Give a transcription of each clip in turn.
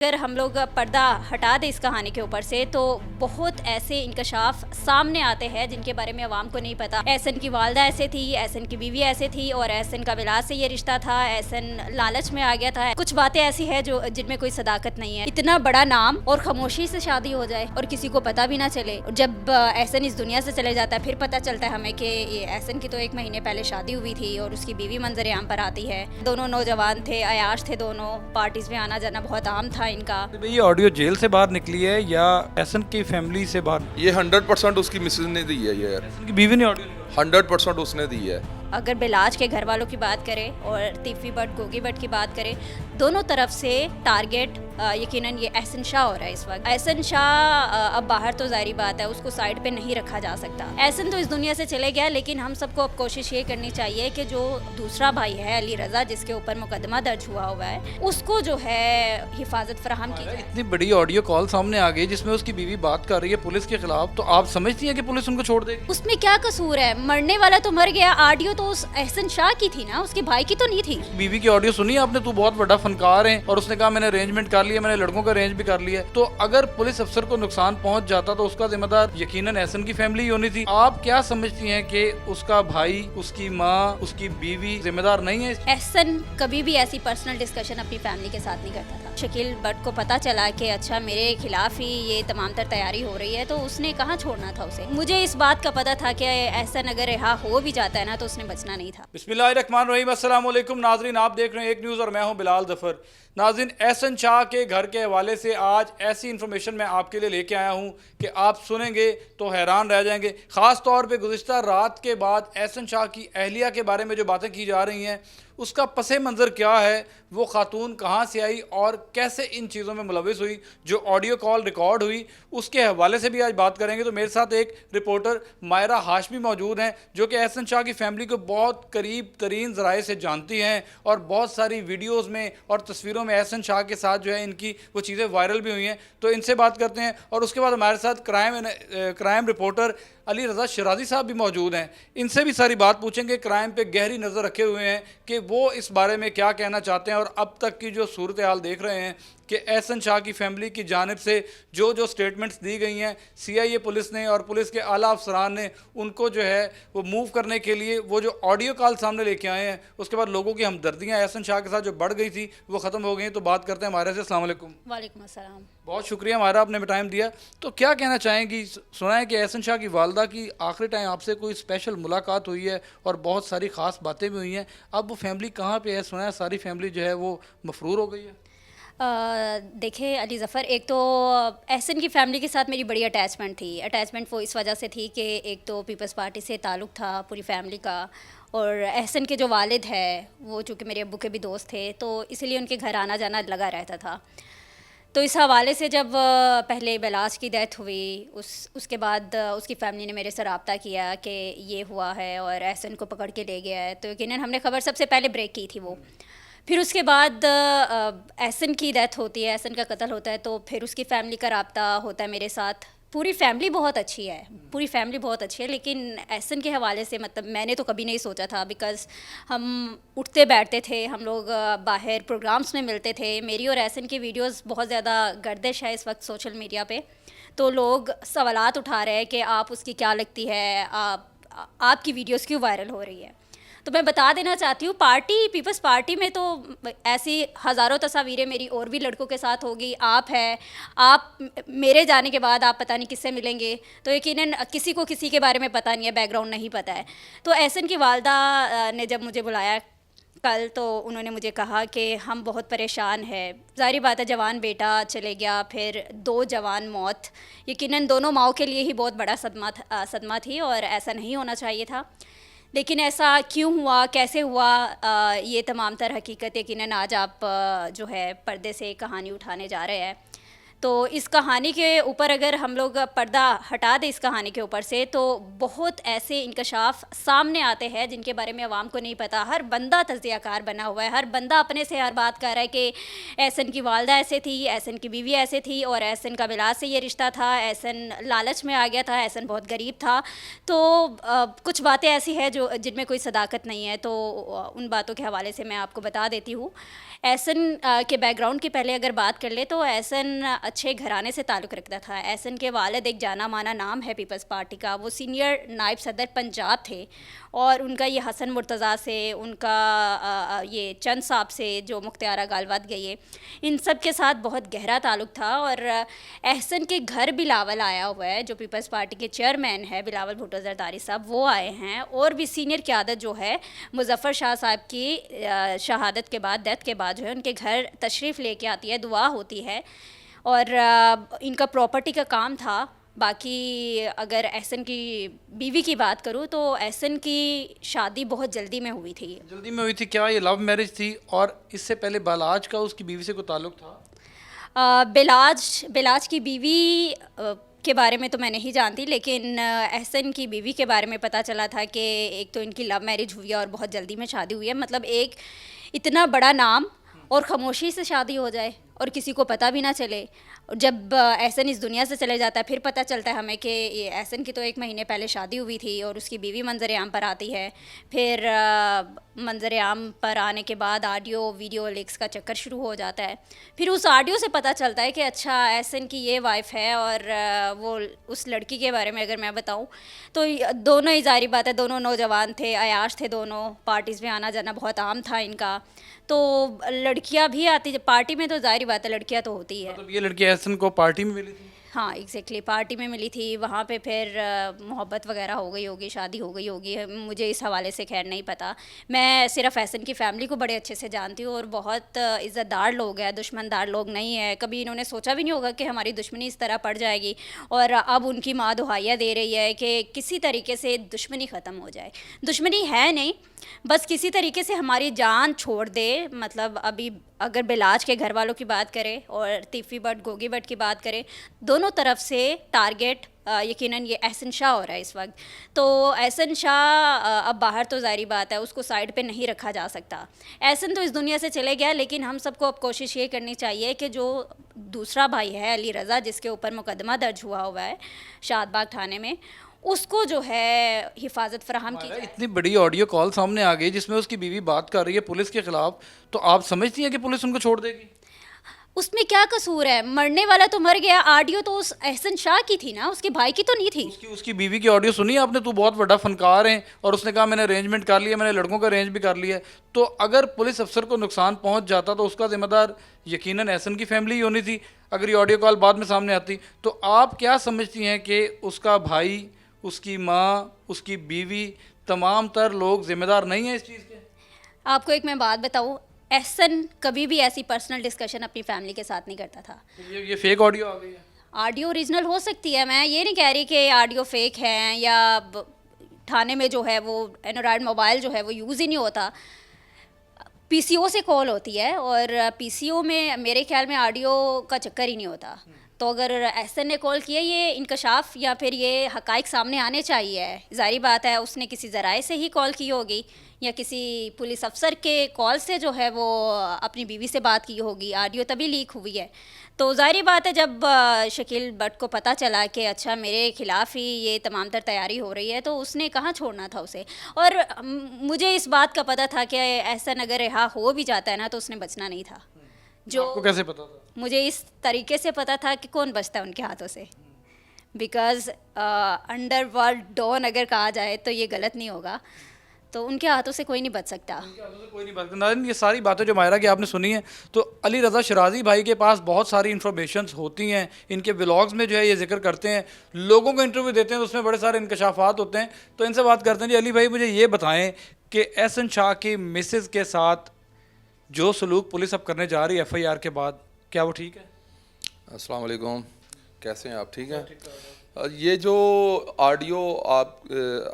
अगर हम लोग पर्दा हटा दें इस कहानी के ऊपर से तो बहुत ऐसे इंकशाफ सामने आते हैं जिनके बारे में अवाम को नहीं पता। एहसन की वालदा ऐसे थी, एहसन की बीवी ऐसे थी और एहसन का बिलास से ये रिश्ता था। एहसन लालच में आ गया था। कुछ बातें ऐसी है जो जिनमें कोई सदाकत नहीं है। इतना बड़ा नाम और खामोशी से शादी हो जाए और किसी को पता भी ना चले। जब एहसन इस दुनिया से चले जाता है फिर पता चलता है हमें कि एहसन की तो 1 महीने पहले शादी हुई थी और उसकी बीवी मंजर आम पर आती है। दोनों नौजवान थे, अयाश थे, दोनों पार्टीज में आना जाना बहुत आम था इनका। ये ऑडियो जेल से बाहर निकली है या एहसन की फैमिली से बाहर? ये 100% उसकी मिसेज ने दी है। ये एहसन की बीवी ने ऑडियो 100% उसने दी है। अगर बिलाज के घर वालों की बात करें और तीफी भट्ट, गोगी भट्ट की बात करें, दोनों तरफ से टारगेट यकीनन ये एहसन शाह हो रहा है इस वक्त। एहसन शाह अब बाहर तो जाहिर बात है उसको साइड पे नहीं रखा जा सकता। एहसन तो इस दुनिया से चले गया, लेकिन हम सबको अब कोशिश ये करनी चाहिए कि जो दूसरा भाई है अली रज़ा जिसके ऊपर मुकदमा दर्ज हुआ है उसको जो है हिफाजत फराहम की जाए। इतनी बड़ी ऑडियो कॉल सामने आ गई जिसमें उसकी बीवी बात कर रही है पुलिस के खिलाफ, तो आप समझती हैं कि पुलिस उनको छोड़ देगी? उसमें क्या कसूर है? मरने वाला तो मर गया। ऑडियो तो उस एहसन शाह की थी ना, उसके भाई की तो नहीं थी। बीवी की ऑडियो सुनी आपने? तू बहुत बड़ा फनकार है और उसने कहा मैंने अरेंजमेंट कर लिया, मैंने लड़कों का अरेंज भी कर लिया। तो अगर पुलिस अफसर को नुकसान पहुंच जाता तो उसका जिम्मेदार यकीनन एहसन की फैमिली ही होनी थी। आप क्या समझती हैं कि उसका भाई, उसकी माँ, उसकी बीवी जिम्मेदार नहीं है? एहसन कभी भी ऐसी पर्सनल डिस्कशन अपनी फैमिली के साथ नहीं करता था। शकील भट्ट को पता चला कि अच्छा मेरे खिलाफ ही ये तमाम तर तैयारी हो रही है तो उसने कहाँ छोड़ना था उसे। मुझे इस बात का पता था कि एहसन अगर रिहा हो भी जाता है ना तो उसने बचना नहीं था। बिस्मिल्लाहिर्रहमानिर्रहीम, अस्सलाम वालेकुम नाज़रीन, आप देख रहे हैं एक न्यूज़ और मैं हूं बिलाल ज़फ़र। नाज़रीन, एहसन शाह के घर के हवाले से आज ऐसी इन्फॉर्मेशन मैं आपके लिए लेके आया हूं कि आप सुनेंगे तो हैरान रह जाएंगे। ख़ास तौर पे गुज़िश्ता रात के बाद एहसन शाह की अहलिया के बारे में जो बातें की जा रही हैं उसका पस मंज़र क्या है, वो खातून कहाँ से आई और कैसे इन चीज़ों में मुलविस हुई, जो ऑडियो कॉल रिकॉर्ड हुई उसके हवाले से भी आज बात करेंगे। तो मेरे साथ एक रिपोर्टर मायरा हाशमी मौजूद हैं जो कि एहसन शाह की फैमिली को बहुत करीब तरीन ज़राए से जानती हैं और बहुत सारी वीडियोज़ में और तस्वीरों में एहसन शाह के साथ जो है इनकी वो चीज़ें वायरल भी हुई हैं। तो इनसे बात करते हैं और उसके बाद हमारे साथ क्राइम रिपोर्टर अली रज़ा शराजी साहब भी मौजूद हैं। इनसे भी सारी बात पूछेंगे। क्राइम पे गहरी नज़र रखे हुए हैं कि वो इस बारे में क्या कहना चाहते हैं और अब तक की जो सूरत हाल देख रहे हैं कि एहसन शाह की फैमिली की जानिब से जो जो स्टेटमेंट्स दी गई हैं CIA पुलिस ने और पुलिस के आला अफसरान ने उनको जो है वो मूव करने के लिए वो जो ऑडियो कॉल सामने लेके आए हैं, उसके बाद लोगों की हमदर्दियाँ एहसन शाह के साथ जो बढ़ गई थी वो ख़त्म हो गई हैं। तो बात करते हैं हमारे से। अस्सलाम वालेकुम। वालेकुम अस्सलाम। बहुत शुक्रिया हमारा, आपने टाइम दिया। तो क्या कहना चाहेंगी? सुना है कि एहसन शाह की वालदा की आखिरी टाइम आपसे कोई स्पेशल मुलाकात हुई है और बहुत सारी ख़ास बातें भी हुई हैं। अब वो फैमिली कहाँ पे है? सुना है सारी फैमिली जो है वो मफरूर हो गई है। देखिए अली ज़फ़र, एक तो एहसन की फ़ैमिली के साथ मेरी बड़ी अटैचमेंट थी। अटैचमेंट वो इस वजह से थी कि एक तो पीपल्स पार्टी से ताल्लुक़ था पूरी फैमिली का और एहसन के जो वालिद है वो चूँकि मेरे अब्बू के भी दोस्त थे तो इसलिए उनके घर आना जाना लगा रहता था। तो इस हवाले से जब पहले बिलाज की डेथ हुई उसके बाद उसकी फ़ैमिली ने मेरे से रब्ता किया कि ये हुआ है और एहसन को पकड़ के ले गया है, तो यकीनन हमने ख़बर सबसे पहले ब्रेक की थी वो। फिर उसके बाद एहसन की डेथ होती है, एहसन का कत्ल होता है, तो फिर उसकी फ़ैमिली का रब्ता होता है मेरे साथ। पूरी फैमिली बहुत अच्छी है, पूरी फैमिली बहुत अच्छी है, लेकिन एहसन के हवाले से मतलब मैंने तो कभी नहीं सोचा था। बिकॉज़ हम उठते बैठते थे, हम लोग बाहर प्रोग्राम्स में मिलते थे। मेरी और एहसन की वीडियोस बहुत ज़्यादा गर्दिश है इस वक्त सोशल मीडिया पे, तो लोग सवालात उठा रहे हैं कि आप उसकी क्या लगती है, आपकी वीडियोस क्यों वायरल हो रही है। तो मैं बता देना चाहती हूँ पीपल्स पार्टी में तो ऐसी हज़ारों तस्वीरें मेरी और भी लड़कों के साथ होगी। आप मेरे जाने के बाद आप पता नहीं किससे मिलेंगे, तो यकीनन किसी को किसी के बारे में पता नहीं है, बैकग्राउंड नहीं पता है। तो एहसन की वालदा ने जब मुझे बुलाया कल तो उन्होंने मुझे कहा कि हम बहुत परेशान हैं। ज़ाहिर बात है जवान बेटा चले गया, फिर 2 जवान मौत, यकीनन दोनों माओं के लिए ही बहुत बड़ा सदमा थी और ऐसा नहीं होना चाहिए था। लेकिन ऐसा क्यों हुआ, कैसे हुआ, ये तमाम तर हकीकत यकीनन आज आप जो है पर्दे से कहानी उठाने जा रहे हैं। तो इस कहानी के ऊपर अगर हम लोग पर्दा हटा दें इस कहानी के ऊपर से, तो बहुत ऐसे इंकशाफ सामने आते हैं जिनके बारे में आवाम को नहीं पता। हर बंदा तज्ज़ियाकार बना हुआ है, हर बंदा अपने से हर बात कर रहा है कि एहसन की वालदा ऐसे थी, एहसन की बीवी ऐसे थी, और एहसन का बिलाल से ये रिश्ता था, एहसन लालच में आ गया था, एहसन बहुत गरीब था। तो कुछ बातें ऐसी हैं जो जिनमें कोई सदाकत नहीं है, तो उन बातों के हवाले से मैं आपको बता देती हूँ। एहसन के बैकग्राउंड की पहले अगर बात कर ले, तो एहसन अच्छे घराने से ताल्लुक़ रखता था। एहसन के वालिद एक जाना माना नाम है पीपल्स पार्टी का, वो सीनियर नायब सदर पंजाब थे, और उनका ये हसन मुर्तज़ा से, उनका ये चंद साहब से जो मुख्तियारा गालवात गई है, इन सब के साथ बहुत गहरा ताल्लुक़ था। और एहसन के घर बिलावल आया हुआ है, जो पीपल्स पार्टी के चेयरमैन है बिलावल भुट्टो ज़रदारी साहब, वो आए हैं। और भी सीनियर क़यादत जो है मुज़फ़्फ़र शाह साहब की शहादत के बाद, डेथ के बाद जो है, उनके घर तशरीफ़ लेके आती है, दुआ होती है, और इनका प्रॉपर्टी का काम था। बाकी अगर एहसन की बीवी की बात करूँ, तो एहसन की शादी बहुत जल्दी में हुई थी। जल्दी में हुई थी? क्या ये लव मैरिज थी? और इससे पहले बालाज का उसकी बीवी से कोई ताल्लुक़ था? बिलाज की बीवी के बारे में तो मैं नहीं जानती, लेकिन एहसन की बीवी के बारे में पता चला था कि एक तो इनकी लव मैरिज हुई है और बहुत जल्दी में शादी हुई है। मतलब एक इतना बड़ा नाम और ख़ामोशी से शादी हो जाए और किसी को पता भी ना चले। जब एहसन इस दुनिया से चले जाता है, फिर पता चलता है हमें कि ये एहसन की तो 1 महीने पहले शादी हुई थी, और उसकी बीवी मंजर आम पर आती है। फिर मंजर आम पर आने के बाद ऑडियो वीडियो लीक्स का चक्कर शुरू हो जाता है। फिर उस ऑडियो से पता चलता है कि अच्छा एहसन की ये वाइफ है। और वो उस लड़की के बारे में अगर मैं बताऊं, तो दोनों ही ज़ाहिर बात है, दोनों नौजवान थे, अयाश थे, दोनों पार्टीज़ में आना जाना बहुत आम था इनका। तो लड़कियां भी आती, पार्टी में तो ज़ाहिर बात है लड़कियां तो होती है। मतलब ये लड़की एहसन को पार्टी में मिली थी? हाँ एग्जैक्टली, पार्टी में मिली थी। वहाँ पे फिर मोहब्बत वगैरह हो गई होगी, शादी हो गई होगी, मुझे इस हवाले से खैर नहीं पता। मैं सिर्फ एहसन की फ़ैमिली को बड़े अच्छे से जानती हूँ, और बहुत इज़्ज़तदार लोग हैं, दुश्मनदार लोग नहीं है। कभी इन्होंने सोचा भी नहीं होगा कि हमारी दुश्मनी इस तरह पड़ जाएगी। और अब उनकी माँ दुहाइयाँ दे रही है कि किसी तरीके से दुश्मनी ख़त्म हो जाए। दुश्मनी है नहीं, बस किसी तरीके से हमारी जान छोड़ दे। मतलब अभी अगर बिलाज के घर वालों की बात करें और तीफ़ी भट्ट गोगी भट्ट की बात करें, दोनों तरफ से टारगेट यकीनन ये एहसन शाह हो रहा है इस वक्त। तो एहसन शाह अब बाहर तो ज़ाहिर बात है, उसको साइड पे नहीं रखा जा सकता। एहसन तो इस दुनिया से चले गया, लेकिन हम सबको अब कोशिश ये करनी चाहिए कि जो दूसरा भाई है अली रज़ा, जिसके ऊपर मुकदमा दर्ज हुआ है शादबाग थाने में, उसको जो है हिफाजत फराहम की जाए। इतनी बड़ी ऑडियो कॉल सामने आ गई जिसमें उसकी बीवी बात कर रही है पुलिस के खिलाफ, तो आप समझती हैं कि पुलिस उनको छोड़ देगी? उसमें क्या कसूर है? मरने वाला तो मर गया। ऑडियो तो उस एहसन शाह की थी ना, उसके भाई की तो नहीं थी। उसकी बीवी की ऑडियो सुनी है आपने? तू बहुत बड़ा फनकार है, और उसने कहा मैंने अरेंजमेंट कर लिया, मैंने लड़कों का अरेंज भी कर लिया है। तो अगर पुलिस अफसर को नुकसान पहुंच जाता तो उसका जिम्मेदार यकीनन एहसन की फैमिली ही होनी थी, अगर ये ऑडियो कॉल बाद में सामने आती। तो आप क्या समझती हैं कि उसका भाई, उसकी माँ, उसकी बीवी, तमाम तर लोग जिम्मेदार नहीं हैं इस चीज़ के? आपको एक मैं बात बताऊँ, एहसन कभी भी ऐसी पर्सनल डिस्कशन अपनी फैमिली के साथ नहीं करता था। तो ये फेक ऑडियो आ गई है? ऑडियो ओरिजिनल हो सकती है, मैं ये नहीं कह रही कि ऑडियो फेक है, या थाने में जो है वो एंड्रॉयड मोबाइल जो है वो यूज़ ही नहीं होता। पीसीओ से कॉल होती है, और पीसीओ में मेरे ख्याल में ऑडियो का चक्कर ही नहीं होता। तो अगर एहसन ने कॉल किया, ये इंकशाफ या फिर ये हकाइक सामने आने चाहिए। ज़ाहिर बात है उसने किसी ज़राए से ही कॉल की होगी, या किसी पुलिस अफसर के कॉल से जो है वो अपनी बीवी से बात की होगी, ऑडियो तभी लीक हुई है। तो ज़ाहिर बात है जब शकील भट्ट को पता चला कि अच्छा मेरे ख़िलाफ़ ही ये तमाम तर तैयारी हो रही है, तो उसने कहाँ छोड़ना था उसे। और मुझे इस बात का पता था कि एहसन अगर रिहा हो भी जाता है ना, तो उसने बचना नहीं था। जो आपको कैसे पता था? मुझे इस तरीके से पता था कि कौन बचता है उनके हाथों से। बिकॉज़ अंडरवर्ल्ड डॉन अगर कहा जाए तो ये गलत नहीं होगा, तो उनके हाथों से कोई नहीं बच सकता। कोई नहीं बात। नाज़रीन, ये सारी बातें जो मायरा की आपने सुनी हैं, तो अली रज़ा शराजी भाई के पास बहुत सारी इन्फॉर्मेशंस होती हैं। इनके व्लॉग्स में जो है ये जिक्र करते हैं, लोगों को इंटरव्यू देते हैं, तो उसमें बड़े सारे इंकशाफात होते हैं। तो इनसे बात करते हैं। जी अली भाई, मुझे ये बताएं कि एहसन शाह की मिसेज़ के साथ जो सलूक पुलिस अब करने जा रही है FIR के बाद, क्या वो ठीक है? अस्सलाम वालेकुम, कैसे हैं आप? ठीक हैं। ये जो ऑडियो आप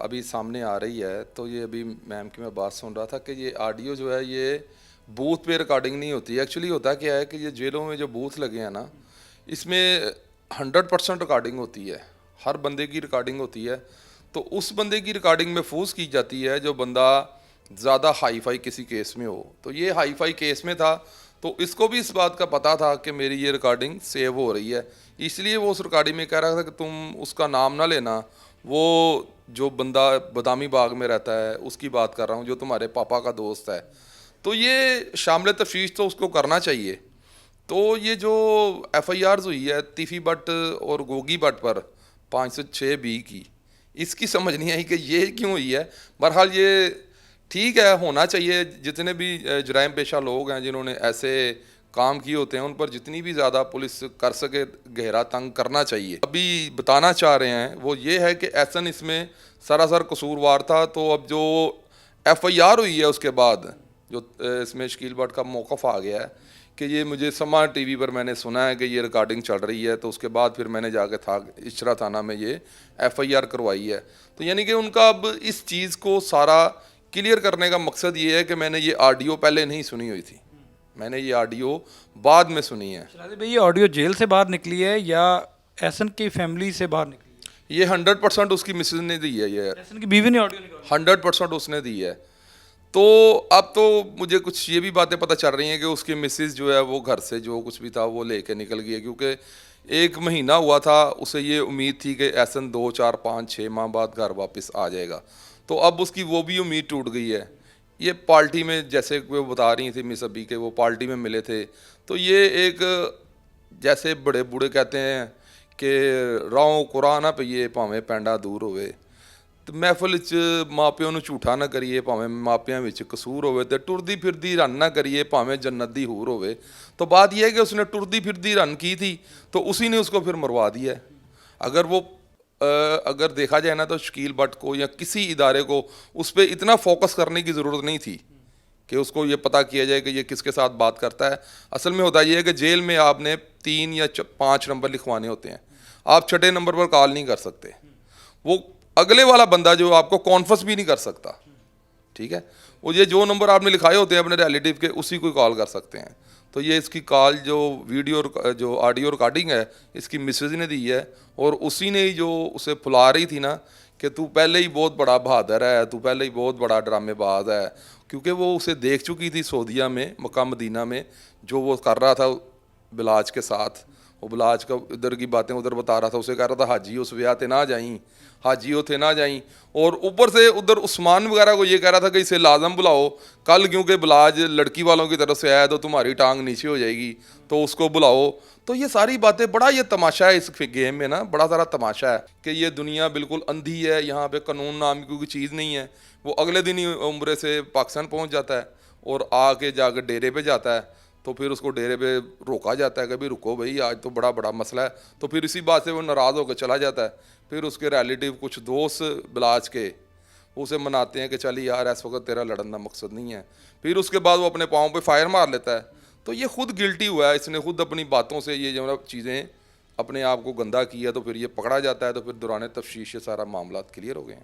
अभी सामने आ रही है, तो ये अभी मैम की मैं बात सुन रहा था कि ये ऑडियो जो है ये बूथ पे रिकॉर्डिंग नहीं होती। एक्चुअली होता क्या है कि ये जेलों में जो बूथ लगे हैं ना, इसमें 100% रिकॉर्डिंग होती है, हर बंदे की रिकॉर्डिंग होती है। तो उस बंदे की रिकॉर्डिंग महफूज की जाती है जो बंदा ज़्यादा हाई फाई किसी केस में हो। तो ये हाई फाई केस में था, तो इसको भी इस बात का पता था कि मेरी ये रिकॉर्डिंग सेव हो रही है, इसलिए वो उस रिकॉर्डिंग में कह रहा था कि तुम उसका नाम ना लेना, वो जो बंदा बदामी बाग में रहता है उसकी बात कर रहा हूँ, जो तुम्हारे पापा का दोस्त है। तो ये शामिल तफ्तीश तो उसको करना चाहिए। तो ये जो FIRs हुई है तीफी भट्ट और गोगी भट्ट पर 506B की, इसकी समझ नहीं आई कि ये क्यों हुई है। बहरहाल ये ठीक है, होना चाहिए। जितने भी जराइम पेशा लोग हैं जिन्होंने ऐसे काम किए होते हैं, उन पर जितनी भी ज़्यादा पुलिस कर सके गहरा तंग करना चाहिए। अभी बताना चाह रहे हैं वो ये है कि एहसन इसमें सरासर कसूरवार था। तो अब जो FIR हुई है उसके बाद जो इसमें शकील भट्ट का मौक़िफ़ आ गया है कि ये मुझे समा TV पर मैंने सुना है कि ये रिकॉर्डिंग चल रही है, तो उसके बाद फिर मैंने जाके इशरा थाना में ये FIR करवाई है। तो यानी कि उनका अब इस चीज़ को सारा क्लियर करने का मकसद ये है कि मैंने ये ऑडियो पहले नहीं सुनी हुई थी, मैंने ये ऑडियो बाद में सुनी है। शराजी भाई, ये ऑडियो जेल से बाहर निकली है या एहसन की फैमिली से बाहर निकली है? ये 100% उसकी मिसेज ने दी है, ये एहसन की बीवी ने ऑडियो निकाली? 100% उसने दी है। तो अब तो मुझे कुछ ये भी बातें पता चल रही हैं कि उसकी मिसेज जो है वो घर से जो कुछ भी था वो लेके निकल गई है, क्योंकि 1 महीना हुआ था, उसे ये उम्मीद थी कि एहसन 2, 4, 5, 6 माह बाद घर वापस आ जाएगा। तो अब उसकी वो भी उम्मीद टूट गई है। ये पार्टी में जैसे वो बता रही थी मिस अबी के वो पार्टी में मिले थे, तो ये एक जैसे बड़े बूढ़े कहते हैं कि राहों कुरान पईए भावें पैंडा दूर होवे, तो महफिल च माँ प्यो नूं झूठा ना करिए भावें मापियां विच कसूर होवे, ते टुरदी फिरदी रन ना करिए भावें जन्नत दी हूर होवे। तो बात यह है कि उसने टुरदी फिरदी रन की थी, तो उसी ने उसको फिर मरवा दिया है। अगर वो अगर देखा जाए ना तो शकील भट्ट को या किसी इदारे को उस पर इतना फोकस करने की ज़रूरत नहीं थी कि उसको ये पता किया जाए कि ये किसके साथ बात करता है। असल में होता ये है कि जेल में आपने 3 या 5 नंबर लिखवाने होते हैं, आप 6ठे नंबर पर कॉल नहीं कर सकते। वो अगले वाला बंदा जो आपको कॉन्फ्रेंस भी नहीं कर सकता, ठीक है, वो ये जो नंबर आपने लिखाए होते हैं अपने रिलेटिव के, उसी को कॉल कर सकते हैं। तो ये इसकी कॉल जो वीडियो जो ऑडियो रिकॉर्डिंग है इसकी मिसेज ने दी है, और उसी ने ही जो उसे फुला रही थी ना कि तू पहले ही बहुत बड़ा बहादुर है, तू पहले ही बहुत बड़ा ड्रामेबाज है, क्योंकि वो उसे देख चुकी थी सऊदीया में, मक्का मदीना में, जो वो कर रहा था बिलाज के साथ। वो बिलाज का इधर की बातें उधर बता रहा था, उसे कह रहा था हाजी उस ब्याह थे ना जाई, हाजी थे ना जाई, और ऊपर से उधर उस्मान वगैरह को ये कह रहा था कि इसे लाजम बुलाओ कल, क्योंकि बिलाज लड़की वालों की तरफ से आया तो तुम्हारी टांग नीचे हो जाएगी, तो उसको बुलाओ। तो ये सारी बातें, बड़ा ये तमाशा है इस गेम में ना, बड़ा सारा तमाशा है कि ये दुनिया बिल्कुल अंधी है, यहाँ पे कानून नाम की कोई चीज़ नहीं है। वो अगले दिन ही उम्रे से पाकिस्तान पहुँच जाता है और आके जाकर डेरे पे जाता है, तो फिर उसको डेरे पे रोका जाता है कि भाई रुको भाई, आज तो बड़ा बड़ा मसला है। तो फिर इसी बात से वो नाराज़ होकर चला जाता है। फिर उसके रिलेटिव कुछ दोस्त बिलाज के उसे मनाते हैं कि चल यार इस वक्त तेरा लड़न का मकसद नहीं है। फिर उसके बाद वो अपने पाँव पे फायर मार लेता है। तो ये खुद गिल्टी हुआ है, इसने खुद अपनी बातों से ये जो चीज़ें अपने आप को गंदा किया, तो फिर ये पकड़ा जाता है। तो फिर दौरान तफ्तीश से सारा मामला क्लियर हो गए हैं।